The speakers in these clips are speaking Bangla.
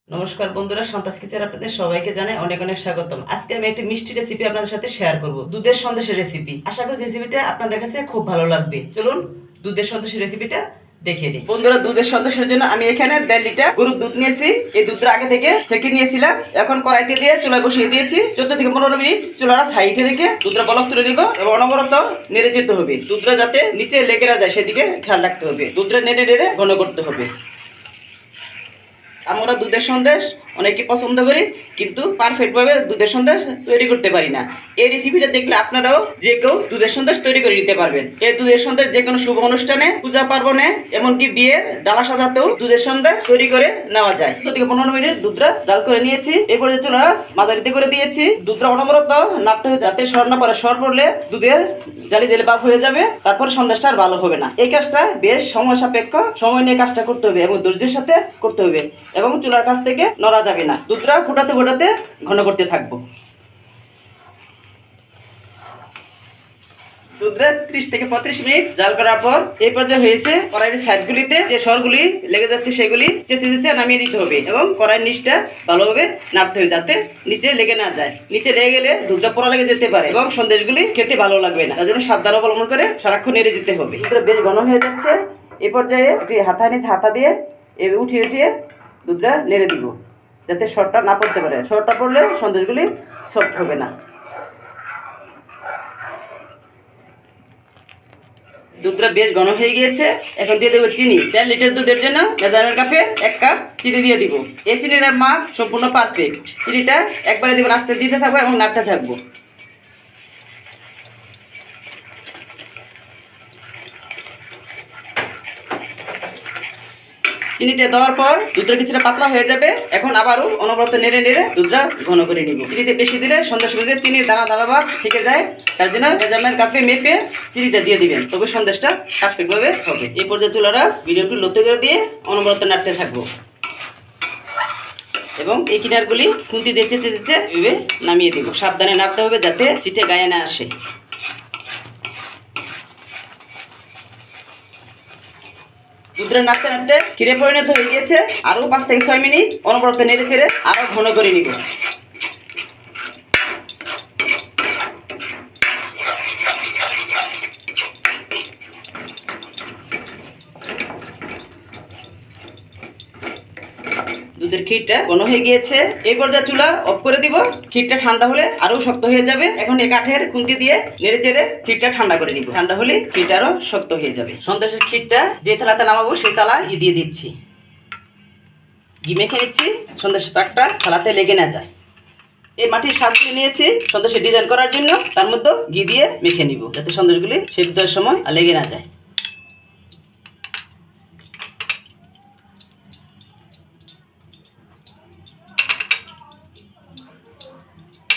নমস্কার বন্ধুরা, সন্তাস কিচেনে আপনাদের সবাইকে জানাই অনেক অনেক স্বাগতম। আজকে আমি একটি মিষ্টি রেসিপি আপনাদের সাথে শেয়ার করব, দুধের সন্দেশের রেসিপি। আশা করি রেসিপিটা আপনাদের কাছে খুব ভালো লাগবে। চলুন দুধের সন্দেশের রেসিপিটা দেখে নিই। বন্ধুরা, দুধের সন্দেশের জন্য আমি এখানে 1.5 লিটার গরুর দুধ নিয়েছি। এই দুধটা আগে থেকে ছেঁকে নিয়েছিলাম। এখন কড়াইতে দিয়ে চুলায় বসিয়ে দিয়েছি। 14 থেকে 15 মিনিট চুলাটা সাইডে রেখে দুধটা বলক তুলে নিব এবং অনবরত নেড়ে যেতে হবে। দুধটা যাতে নিচে লেগে না যায় সেদিকে খেয়াল রাখতে হবে। দুধটা নেড়ে নেড়ে ঘন করতে হবে। আমরা দুধের সন্দেশ অনেকে পছন্দ করি, কিন্তু পারফেক্টভাবে দুধের সন্দেশ তৈরি করতে পারি না। এই রেসিপিটা দেখলে আপনারাও যে কেউ দুধের সন্দেশ তৈরি করে নিতে পারবেন। এই দুধের সন্দেশ যে কোনো শুভ অনুষ্ঠানে, পূজা পার্বণে, এমনকি বিয়ের ডালা সাজাতেও দুধের সন্দেশ তৈরি করে নেওয়া যায়। 15 মিনিট দুধটা জাল করে নিয়েছি। এরপরে চুলা মাঝারিতে করে দিয়েছি। দুধটা অনবরত নাড়তে হবে যাতে সর না পড়ে। সর পড়লে দুধের জালি জালি ভাব হয়ে যাবে, তারপর সন্দেশটা আর ভালো হবে না। এই কাজটা বেশ সময় সাপেক্ষ, সময় নিয়ে কাজটা করতে হবে এবং ধৈর্যের সাথে করতে হবে এবং চুলার কাছ থেকে নড়া যাবে না। দুধটা ফোটাতে ফোটাতে ঘন করতে থাকবো। দুধটা 30 থেকে 35 মিনিট জাল করার পর এই পর্যায়ে হয়েছে। কড়াইয়ের সাইডগুলিতে যে সরগুলি লেগে যাচ্ছে সেগুলি চেঁচে চেঁচে নামিয়ে দিতে হবে এবং কড়াইয়ের নিচটা ভালোভাবে নাড়তে হবে যাতে নিচে লেগে না যায়। নিচে লেগে গেলে দুধটা পোড়া লেগে যেতে পারে এবং সন্দেশগুলি খেতে ভালো লাগবে না। তার জন্য সাবধান অবলম্বন করে সারাক্ষণ নেড়ে যেতে হবে। দুধটা বেশ ঘন হয়ে যাচ্ছে। এই পর্যায়ে একটি হাতা দিয়ে উঠিয়ে উঠিয়ে দুধটা নেড়ে দিব যাতে সরটা না পড়তে পারে। সরটা পড়লে সন্দেশগুলি সফট হবে না। দুধটা বেশ ঘন হয়ে গিয়েছে। এখন দিয়ে দেবো চিনি। 1.5 লিটার দুধের জন্য মেজারমেন্ট কাপের 1 কাপ চিনি দিয়ে দিব। এই চিনির মাপ সম্পূর্ণ পারফেক্ট। চিনিটা একবারে দিব, আস্তে দিতে থাকবো এবং নাড়তে থাকবো। চিনিটা দেওয়ার পর দুধটা কিছুটা পাতলা হয়ে যাবে। এখন আবারও অনবরত নেড়ে নেড়ে দুধটা ঘন করে নিব। চিনিটা বেশি দিলে সন্দেশ মধ্যে চিনির দানা দানা ভাব থেকে যায়। তার জন্য মেজারমেন্ট কাপে মেপে চিনিটা দিয়ে দিবেন, তবে সন্দেশটা পারফেক্টভাবে হবে। এই পর্যায়ে চুলাটা ভিডিওটি লতে করে দিয়ে অনবরত নাড়তে থাকবো এবং এই কিনারগুলি খুন্তি দিয়ে চেঁচে চেঁচে এভাবে নামিয়ে দিব। সাবধানে নাড়তে হবে যাতে চিটে গায়ে না আসে। দুধটা নাড়তে নাড়তে ক্ষীরে পরিণত হয়ে গিয়েছে। আরও 5 থেকে 6 মিনিট অনবরত নেড়ে চেড়ে আরও ঘন করে নিব। দুধের ক্ষীরটা ঘন হয়ে গিয়েছে। এই পর্যায়ে চুলা অফ করে দিব। ক্ষীরটা ঠান্ডা হলে আরও শক্ত হয়ে যাবে। এখন এই কাঠের খুন্তি দিয়ে নেড়ে চেড়ে ক্ষীরটা ঠান্ডা করে নিব। ঠান্ডা হলে ক্ষীরটা আরও শক্ত হয়ে যাবে। সন্দেশের ক্ষীরটা যে থালাতে নামাবো সেই থালা দিয়ে দিচ্ছি। ঘি মেখে নিচ্ছি, সন্দেশের পাকটা থালাতে লেগে না যায়। এই মাটির সাজগুলি নিয়েছি সন্দেশের ডিজাইন করার জন্য, তার মধ্যে ঘি দিয়ে মেখে নিব যাতে সন্দেশগুলি সেদ্ধ দেওয়ার সময় আর লেগে না যায়।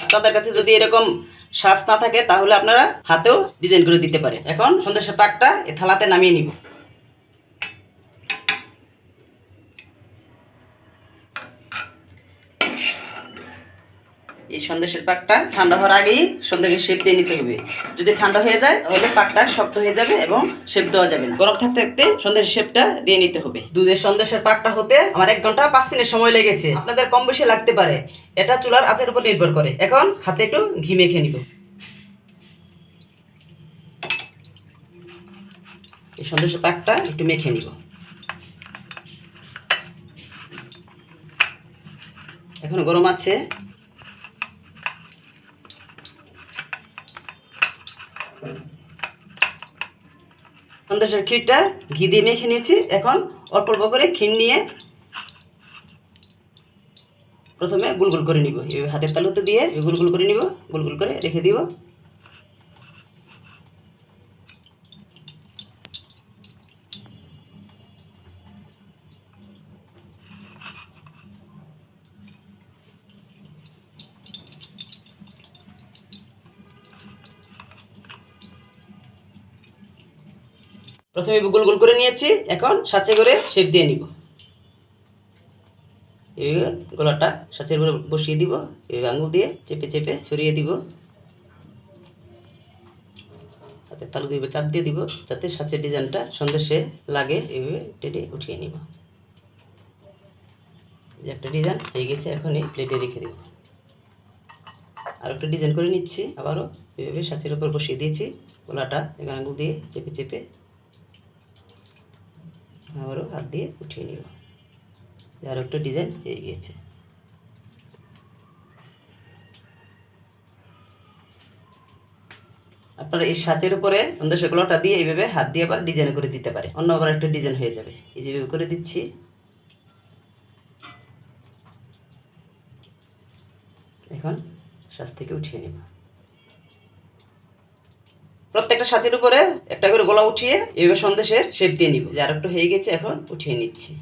আপনাদের কাছে যদি এরকম সাজ না থাকে তাহলে আপনারা হাতেও ডিজাইন করে দিতে পারে। এখন সন্দেশের পাকটা এই থালাতে নামিয়ে নিব। এই সন্দেশের পাকটা ঠান্ডা হওয়ার আগেই সন্দেশের শেপ দিয়ে নিতে হবে। যদি ঠান্ডা হয়ে যায় তাহলে পাকটা শক্ত হয়ে যাবে এবং শেপ দেওয়া যাবে না। গরম থাকতে থাকতে সন্দেশের শেপটা দিয়ে নিতে হবে। দুধের সন্দেশের পাকটা হতে আমার 1 ঘন্টা 5 মিনিট সময় লেগেছে। আপনাদের কম বেশি লাগতে পারে, এটা চুলার আঁচের উপর নির্ভর করে। এখন হাতে একটু ঘি মেখে নিব। এই সন্দেশের পাকটা একটু মেখে নিব। এখন গরম আছে। সন্দেশের ক্ষীরটা ঘি দিয়ে মেখে নিয়েছি। এখন অল্প অল্প করে ক্ষীর নিয়ে প্রথমে গুল গুল করে নিব। এইভাবে হাতের তালুতে দিয়ে গুল গুল করে নিব, গুল গুল করে রেখে দিব। প্রথমে গোল গোল করে নিয়েছি, এখন সাঁচে করে শেপ দিয়ে নিব। এই গোলাটা সাঁচের উপরে বসিয়ে দিব। এই আঙুল দিয়ে চেপে চেপে ছড়িয়ে দিব। হাতে তালু দিয়ে চাপ দিয়ে দিব যাতে সাঁচের ডিজাইনটা সন্দেশে লাগে। এইভাবে টেনে উঠিয়ে নিব। একটা ডিজাইন হয়ে গেছে, এখন এই প্লেটে রেখে দেব। আর একটা ডিজাইন করে নিচ্ছি, আবারও এভাবে সাঁচের উপর বসিয়ে দিয়েছি। গোলাটা এখানে আঙুল দিয়ে চেপে চেপে আবারও হাত দিয়ে উঠিয়ে নিব। আর একটা ডিজাইন হয়ে গিয়েছে। আপনারা এই সাঁচের উপরে সন্দেশের গোলাটা দিয়ে এইভাবে হাত দিয়ে আবার ডিজাইন করে দিতে পারে, অন্য আবার একটা ডিজাইন হয়ে যাবে। এই যেভাবে করে দিচ্ছি। এখন সাঁচ থেকে উঠিয়ে নেব। প্রত্যেকটা সাঁচের উপরে একটা করে গোলা উঠিয়ে এইভাবে সন্দেশের শেপ দিয়ে নিব। যে আর একটু হয়ে গেছে, এখন উঠিয়ে নিচ্ছি।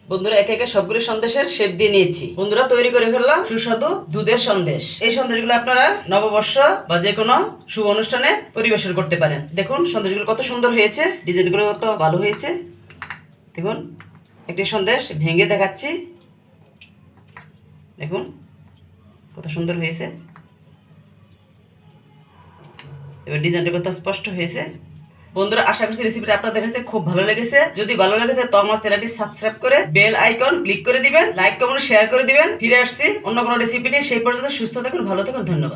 বন্ধুরা একে একে সবগুলো সন্দেশের শেপ দিয়ে নিয়েছি। বন্ধুরা তৈরি করে ফেললাম সুস্বাদু দুধের সন্দেশ। এই সন্দেশগুলো আপনারা নববর্ষ বা যে কোনো শুভ অনুষ্ঠানে পরিবেশন করতে পারেন। দেখুন সন্দেশগুলো কত সুন্দর হয়েছে, ডিজাইনগুলো কত ভালো হয়েছে। দেখুন একটি সন্দেশ ভেঙে দেখাচ্ছি। দেখুন কত সুন্দর হয়েছে। এবার ডিজাইনটা কত স্পষ্ট হয়েছে। বন্ধুরা আশা করছি রেসিপিটা আপনাদের কাছে খুব ভালো লেগেছে। যদি ভালো লাগে তো আমার চ্যানেলটি সাবস্ক্রাইব করে বেল আইকন ক্লিক করে দিবেন, লাইক কমেন্ট শেয়ার করে দিবেন। ফিরে আসছি অন্য কোনো রেসিপি নিয়ে। সেই পর্যন্ত সুস্থ থাকুন, ভালো থাকুন, ধন্যবাদ।